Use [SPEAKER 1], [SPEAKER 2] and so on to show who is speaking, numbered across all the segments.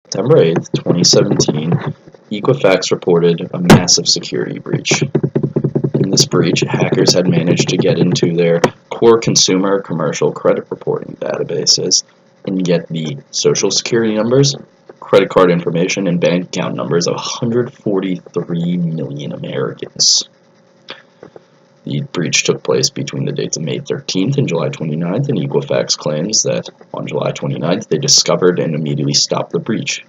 [SPEAKER 1] September 8th, 2017, Equifax reported a massive security breach. In this breach, hackers had managed to get into their core consumer commercial credit reporting databases and get the social security numbers, credit card information, and bank account numbers of 143 million Americans. The breach took place between the dates of May 13th and July 29th, and Equifax claims that on July 29th they discovered and immediately stopped the breach.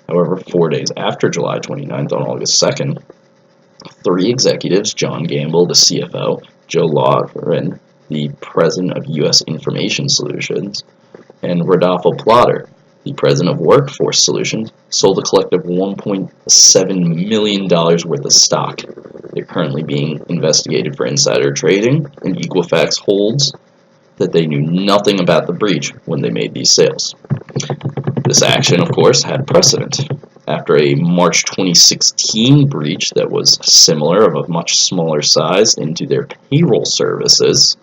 [SPEAKER 1] However, 4 days after July 29th, on August 2nd, 3 executives, John Gamble, the CFO, Joe Lauren, the president of U.S. Information Solutions, and Rodolfo Plotter, the president of Workforce Solutions, sold a collective $1.7 million worth of stock. They're currently being investigated for insider trading, and Equifax holds that they knew nothing about the breach when they made these sales. This action, of course, had precedent. After a March 2016 breach that was similar, of a much smaller size, into their payroll services,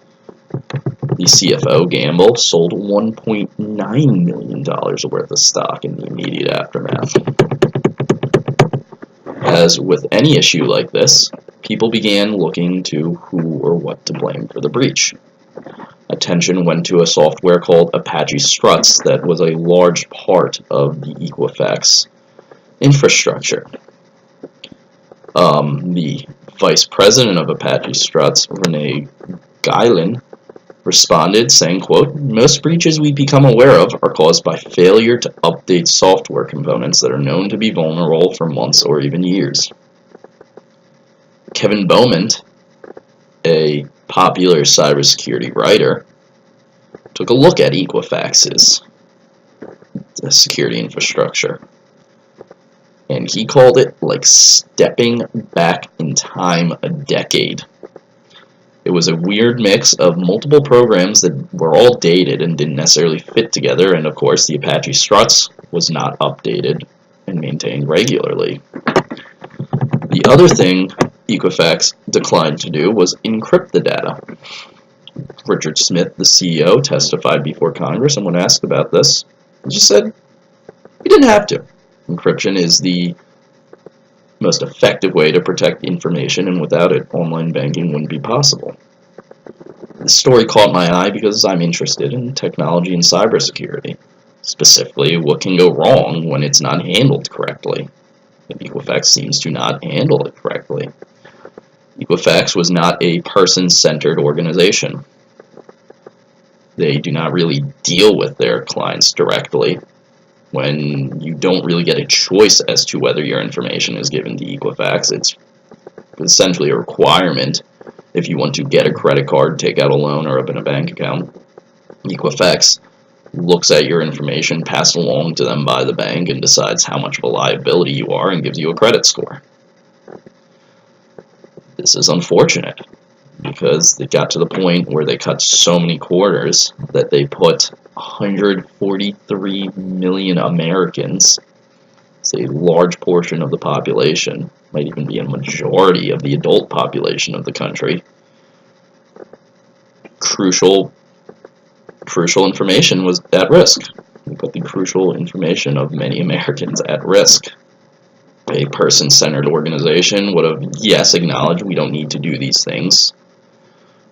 [SPEAKER 1] the CFO, Gamble, sold $1.9 million worth of stock in the immediate aftermath. As with any issue like this, people began looking to who or what to blame for the breach. Attention went to a software called Apache Struts that was a large part of the Equifax infrastructure. The vice president of Apache Struts, Renee Guilin, responded saying, quote, "Most breaches we become aware of are caused by failure to update software components that are known to be vulnerable for months or even years." Kevin Beaumont, a popular cybersecurity writer, took a look at Equifax's security infrastructure, and he called it like stepping back in time a decade. It was a weird mix of multiple programs that were all dated and didn't necessarily fit together, and of course the Apache Struts was not updated and maintained regularly. The other thing Equifax declined to do was encrypt the data. Richard Smith, the CEO, testified before Congress, and when asked about this, he just said he didn't have to. Encryption is the most effective way to protect information, and without it, online banking wouldn't be possible. This story caught my eye because I'm interested in technology and cybersecurity, specifically what can go wrong when it's not handled correctly. And Equifax seems to not handle it correctly. Equifax was not a person-centered organization. They do not really deal with their clients directly. When you don't really get a choice as to whether your information is given to Equifax, it's essentially a requirement if you want to get a credit card, take out a loan, or open a bank account. Equifax looks at your information passed along to them by the bank and decides how much of a liability you are and gives you a credit score. This is unfortunate because it got to the point where they cut so many corners that they put 143 million Americans, it's a large portion of the population, might even be a majority of the adult population of the country. Crucial information was at risk. We put the crucial information of many Americans at risk. A person-centered organization would have, yes, acknowledged we don't need to do these things.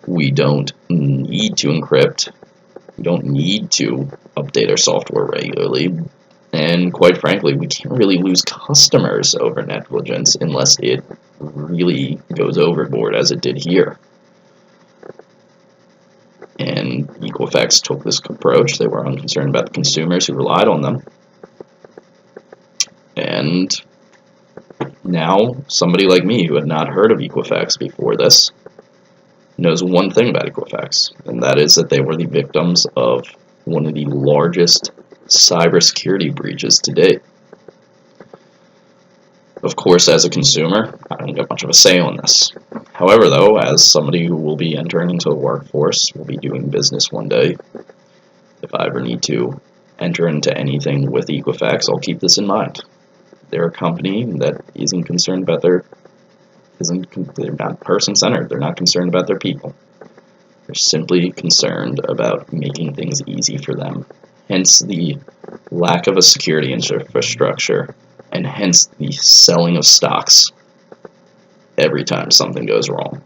[SPEAKER 1] We don't need to encrypt. We don't need to update our software regularly. And quite frankly, we can't really lose customers over negligence unless it really goes overboard as it did here. And Equifax took this approach. They were unconcerned about the consumers who relied on them. And now somebody like me who had not heard of Equifax before this knows one thing about Equifax, and that is that they were the victims of one of the largest cybersecurity breaches to date. Of course, as a consumer, I don't get much of a say on this. However, though, as somebody who will be entering into the workforce, will be doing business one day, if I ever need to enter into anything with Equifax, I'll keep this in mind. They're a company that isn't concerned about they're not person-centered. They're not concerned about their people. They're simply concerned about making things easy for them. Hence the lack of a security infrastructure, and hence the selling of stocks every time something goes wrong.